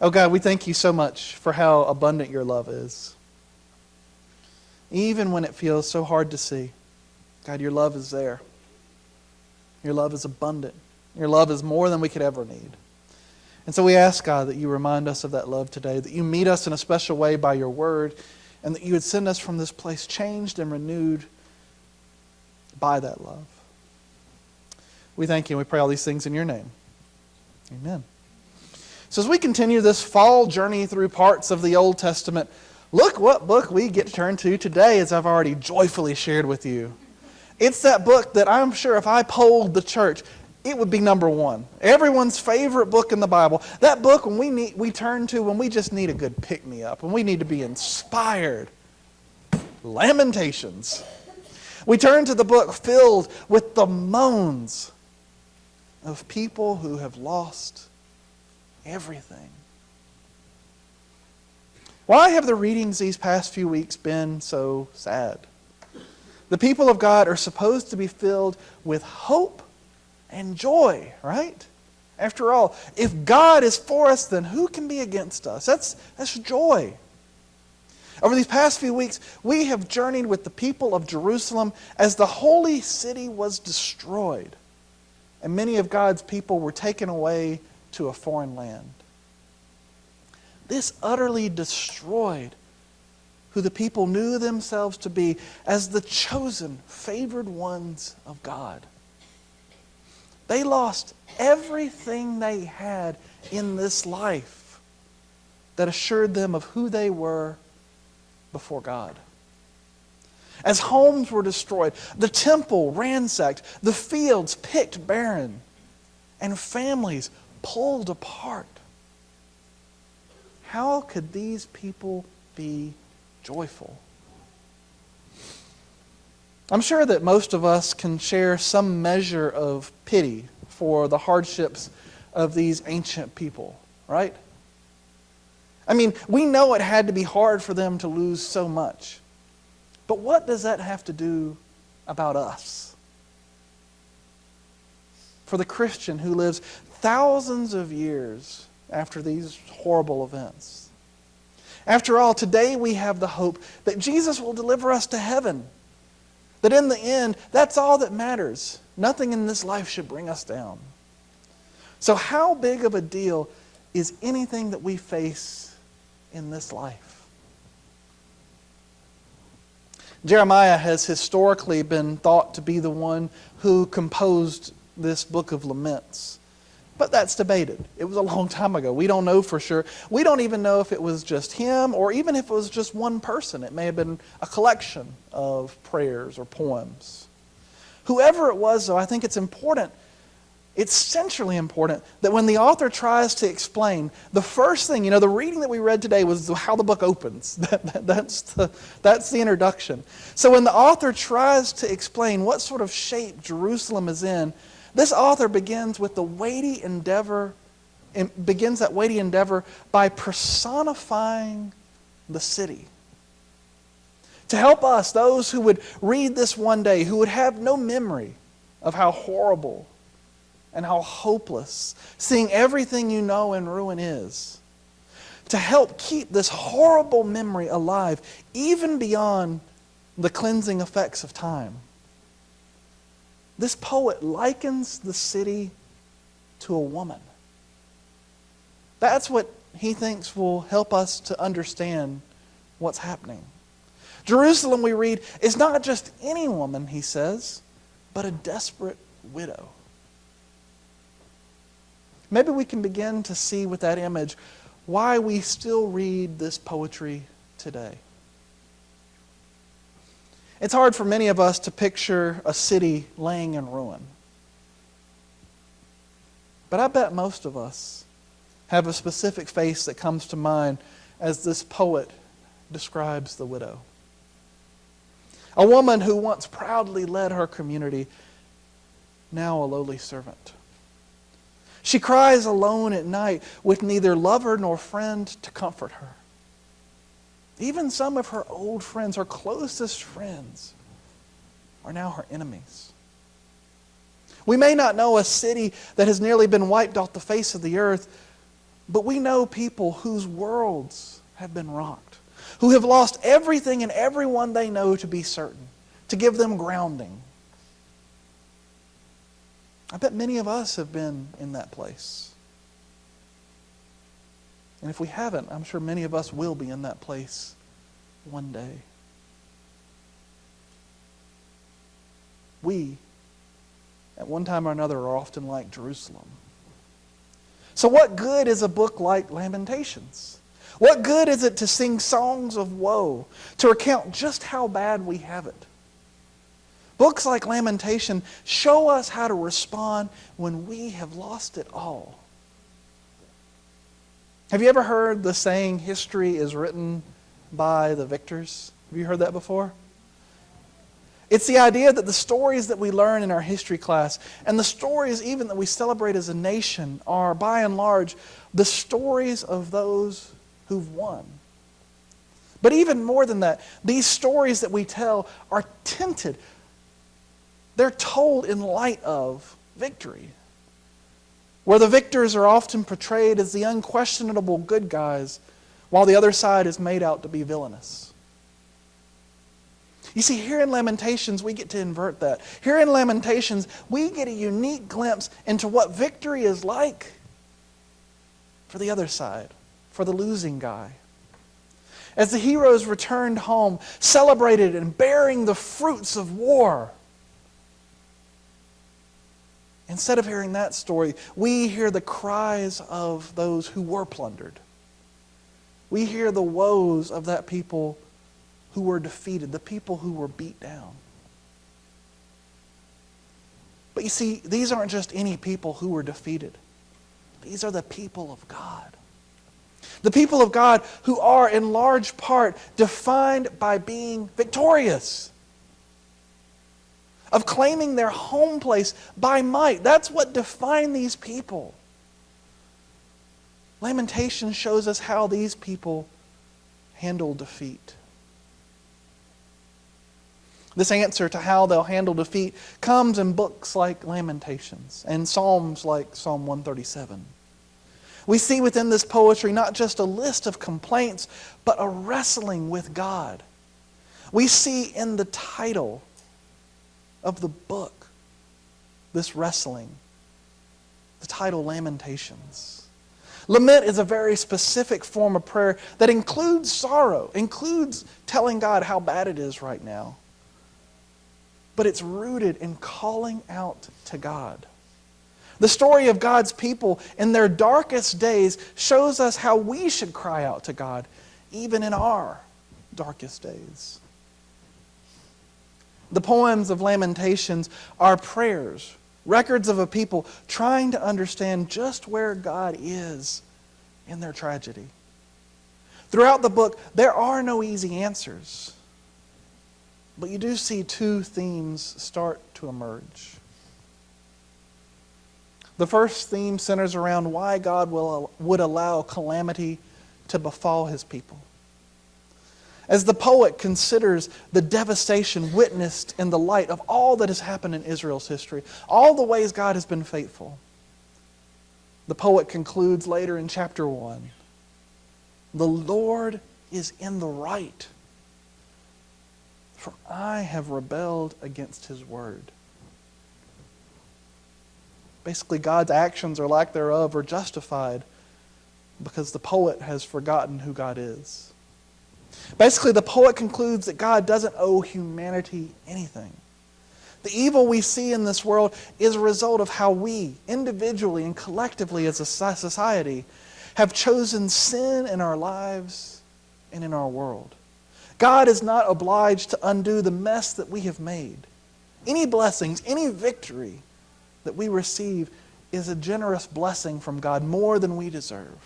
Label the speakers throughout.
Speaker 1: Oh God, we thank you so much for how abundant your love is. Even when it feels so hard to see, God, your love is there. Your love is abundant. Your love is more than we could ever need. And so we ask, God, that you remind us of that love today, that you meet us in a special way by your word, and that you would send us from this place changed and renewed by that love. We thank you and we pray all these things in your name. Amen. So as we continue this fall journey through parts of the Old Testament, look what book we get to turn to today, as I've already joyfully shared with you. It's that book that I'm sure if I polled the church, it would be number one. Everyone's favorite book in the Bible. That book when we turn to when we just need a good pick-me-up, when we need to be inspired. Lamentations. We turn to the book filled with the moans of people who have lost everything. Why have the readings these past few weeks been so sad? The people of God are supposed to be filled with hope and joy, right? After all, if God is for us, then who can be against us? That's joy. Over these past few weeks, we have journeyed with the people of Jerusalem as the holy city was destroyed, and many of God's people were taken away to a foreign land. This utterly destroyed who the people knew themselves to be as the chosen, favored ones of God. They lost everything they had in this life that assured them of who they were before God. As homes were destroyed, the temple ransacked, the fields picked barren, and families pulled apart. How could these people be joyful? I'm sure that most of us can share some measure of pity for the hardships of these ancient people, right? I mean, we know it had to be hard for them to lose so much. But what does that have to do about us? For the Christian who lives thousands of years after these horrible events. After all, today we have the hope that Jesus will deliver us to heaven. That in the end, that's all that matters. Nothing in this life should bring us down. So how big of a deal is anything that we face in this life? Jeremiah has historically been thought to be the one who composed this book of laments. But that's debated. It was a long time ago. We don't know for sure. We don't even know if it was just him or even if it was just one person. It may have been a collection of prayers or poems. Whoever it was, though, I think it's important, it's centrally important that when the author tries to explain, the first thing, the reading that we read today was how the book opens. That's the introduction. So when the author tries to explain what sort of shape Jerusalem is in, this author begins that weighty endeavor by personifying the city. To help us, those who would read this one day, who would have no memory of how horrible and how hopeless seeing everything you know in ruin is, to help keep this horrible memory alive even beyond the cleansing effects of time. This poet likens the city to a woman. That's what he thinks will help us to understand what's happening. Jerusalem, we read, is not just any woman, he says, but a desperate widow. Maybe we can begin to see with that image why we still read this poetry today. It's hard for many of us to picture a city laying in ruin. But I bet most of us have a specific face that comes to mind as this poet describes the widow. A woman who once proudly led her community, now a lowly servant. She cries alone at night with neither lover nor friend to comfort her. Even some of her old friends, her closest friends, are now her enemies. We may not know a city that has nearly been wiped off the face of the earth, But we know people whose worlds have been rocked, who have lost everything and everyone they know to be certain, to give them grounding. I bet many of us have been in that place. And if we haven't, I'm sure many of us will be in that place one day. We, at one time or another, are often like Jerusalem. So what good is a book like Lamentations? What good is it to sing songs of woe, to recount just how bad we have it? Books like Lamentation show us how to respond when we have lost it all. Have you ever heard the saying, history is written by the victors? Have you heard that before? It's the idea that the stories that we learn in our history class and the stories even that we celebrate as a nation are, by and large, the stories of those who've won. But even more than that, these stories that we tell are tinted. They're told in light of victory, where the victors are often portrayed as the unquestionable good guys, while the other side is made out to be villainous. You see, here in Lamentations, we get to invert that. Here in Lamentations, we get a unique glimpse into what victory is like for the other side, for the losing guy. As the heroes returned home, celebrated and bearing the fruits of war, instead of hearing that story, we hear the cries of those who were plundered. We hear the woes of that people who were defeated, the people who were beat down. But you see, these aren't just any people who were defeated. These are the people of God. The people of God who are in large part defined by being victorious, of claiming their home place by might. That's what defined these people. Lamentation shows us how these people handle defeat. This answer to how they'll handle defeat comes in books like Lamentations and Psalms like Psalm 137. We see within this poetry not just a list of complaints, but a wrestling with God. We see in the title of the book this wrestling, the title Lamentations. Lament is a very specific form of prayer that includes sorrow, includes telling God how bad it is right now. But it's rooted in calling out to God. The story of God's people in their darkest days shows us how we should cry out to God, even in our darkest days. The poems of Lamentations are prayers, records of a people trying to understand just where God is in their tragedy. Throughout the book, there are no easy answers. But you do see two themes start to emerge. The first theme centers around why God would allow calamity to befall his people. As the poet considers the devastation witnessed in the light of all that has happened in Israel's history, all the ways God has been faithful, the poet concludes later in chapter 1, "The Lord is in the right, for I have rebelled against his word." Basically, God's actions or lack thereof are justified because the poet has forgotten who God is. Basically, the poet concludes that God doesn't owe humanity anything. The evil we see in this world is a result of how we, individually and collectively as a society, have chosen sin in our lives and in our world. God is not obliged to undo the mess that we have made. Any blessings, any victory that we receive is a generous blessing from God, more than we deserve.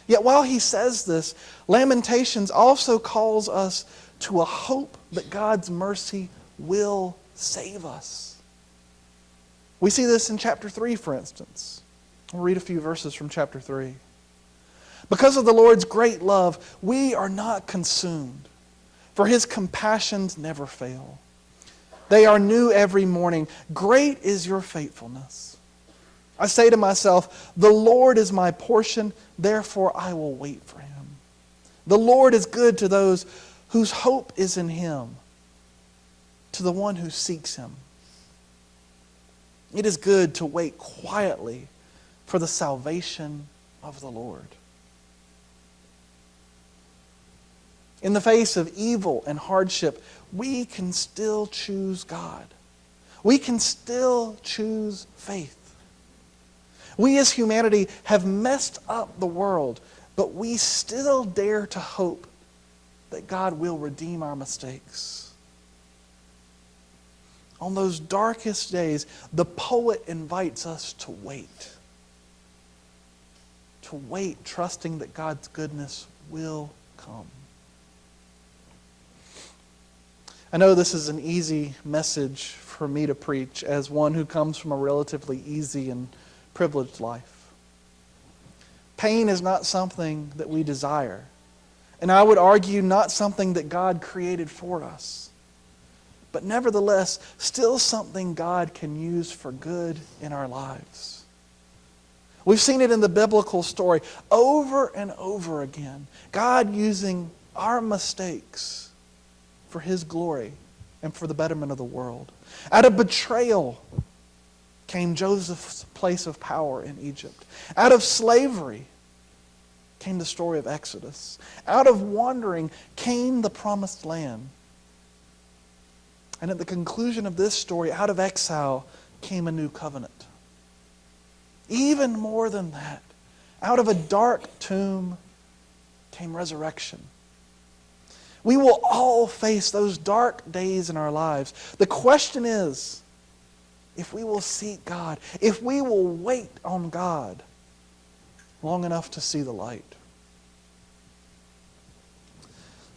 Speaker 1: Yet while he says this, Lamentations also calls us to a hope that God's mercy will save us. We see this in chapter 3, for instance. We'll read a few verses from chapter 3. "Because of the Lord's great love, we are not consumed, for his compassions never fail. They are new every morning. Great is your faithfulness. I say to myself, the Lord is my portion, therefore I will wait for him. The Lord is good to those whose hope is in him, to the one who seeks him. It is good to wait quietly for the salvation of the Lord. In the face of evil and hardship, we can still choose God. We can still choose faith. We as humanity have messed up the world, but we still dare to hope that God will redeem our mistakes. On those darkest days, the poet invites us to wait. To wait, trusting that God's goodness will come. I know this is an easy message for me to preach as one who comes from a relatively easy and privileged life. Pain is not something that we desire, and I would argue not something that God created for us, but nevertheless still something God can use for good in our lives. We've seen it in the biblical story over and over again. God using our mistakes for his glory and for the betterment of the world. Out of betrayal came Joseph's place of power in Egypt. Out of slavery came the story of Exodus. Out of wandering came the promised land. And at the conclusion of this story, out of exile came a new covenant. Even more than that, out of a dark tomb came resurrection. We will all face those dark days in our lives. The question is, if we will seek God, if we will wait on God long enough to see the light.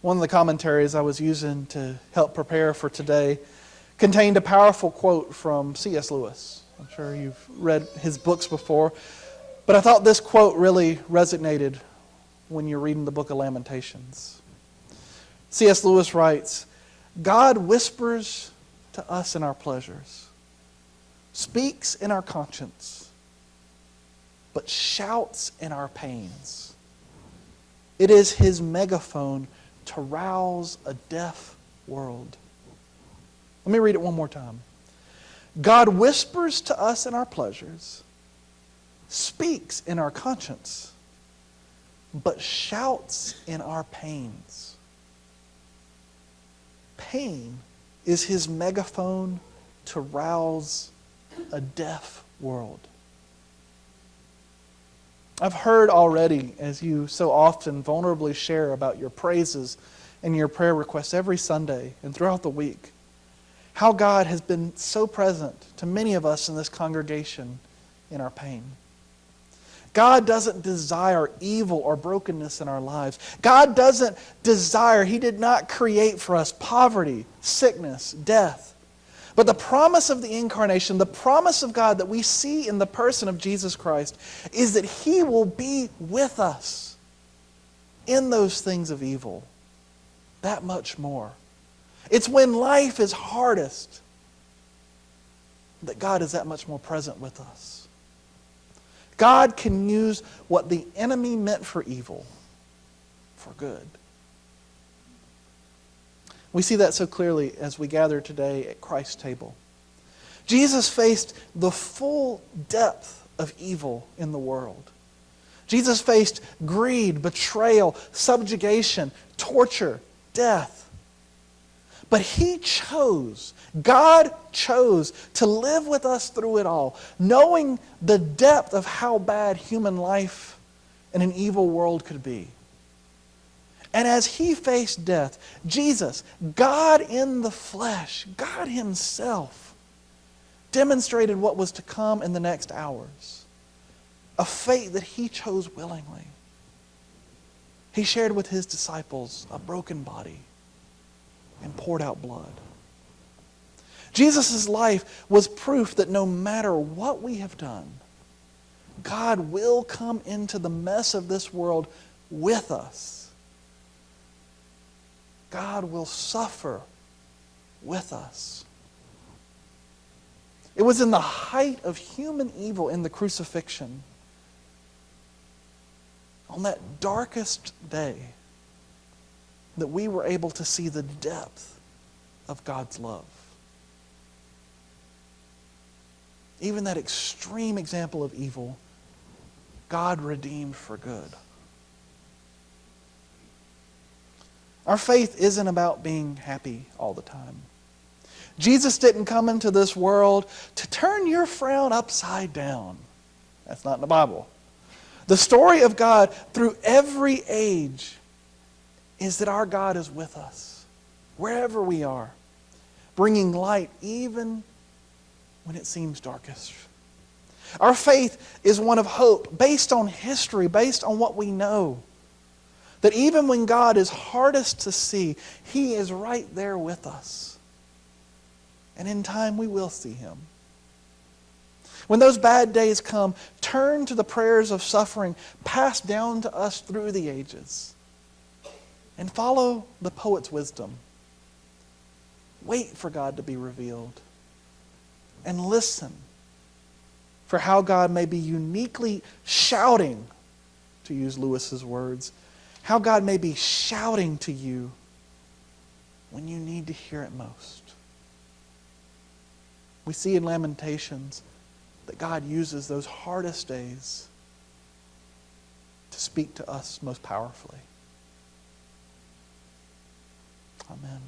Speaker 1: One of the commentaries I was using to help prepare for today contained a powerful quote from C.S. Lewis. I'm sure you've read his books before, but I thought this quote really resonated when you're reading the book of Lamentations. C.S. Lewis writes, God whispers to us in our pleasures, speaks in our conscience, but shouts in our pains. It is his megaphone to rouse a deaf world. Let me read it one more time. God whispers to us in our pleasures, speaks in our conscience, but shouts in our pains. Pain is his megaphone to rouse a deaf world. I've heard already, as you so often vulnerably share about your praises and your prayer requests every Sunday and throughout the week, how God has been so present to many of us in this congregation in our pain. God doesn't desire evil or brokenness in our lives. God doesn't desire, he did not create for us poverty, sickness, death. But the promise of the incarnation, the promise of God that we see in the person of Jesus Christ is that he will be with us in those things of evil. That much more. It's when life is hardest that God is that much more present with us. God can use what the enemy meant for evil for good. We see that so clearly as we gather today at Christ's table. Jesus faced the full depth of evil in the world. Jesus faced greed, betrayal, subjugation, torture, death. But he chose, God chose to live with us through it all, knowing the depth of how bad human life in an evil world could be. And as he faced death, Jesus, God in the flesh, God himself, demonstrated what was to come in the next hours, a fate that he chose willingly. He shared with his disciples a broken body and poured out blood. Jesus' life was proof that no matter what we have done, God will come into the mess of this world with us. God will suffer with us. It was in the height of human evil in the crucifixion, on that darkest day, that we were able to see the depth of God's love. Even that extreme example of evil, God redeemed for good. Our faith isn't about being happy all the time. Jesus didn't come into this world to turn your frown upside down. That's not in the Bible. The story of God through every age is that our God is with us, wherever we are, bringing light even when it seems darkest. Our faith is one of hope, based on history, based on what we know. That even when God is hardest to see, He is right there with us. And in time we will see Him. When those bad days come, turn to the prayers of suffering passed down to us through the ages. And follow the poet's wisdom. Wait for God to be revealed. And listen for how God may be uniquely shouting, to use Lewis's words, how God may be shouting to you when you need to hear it most. We see in Lamentations that God uses those hardest days to speak to us most powerfully. Amen.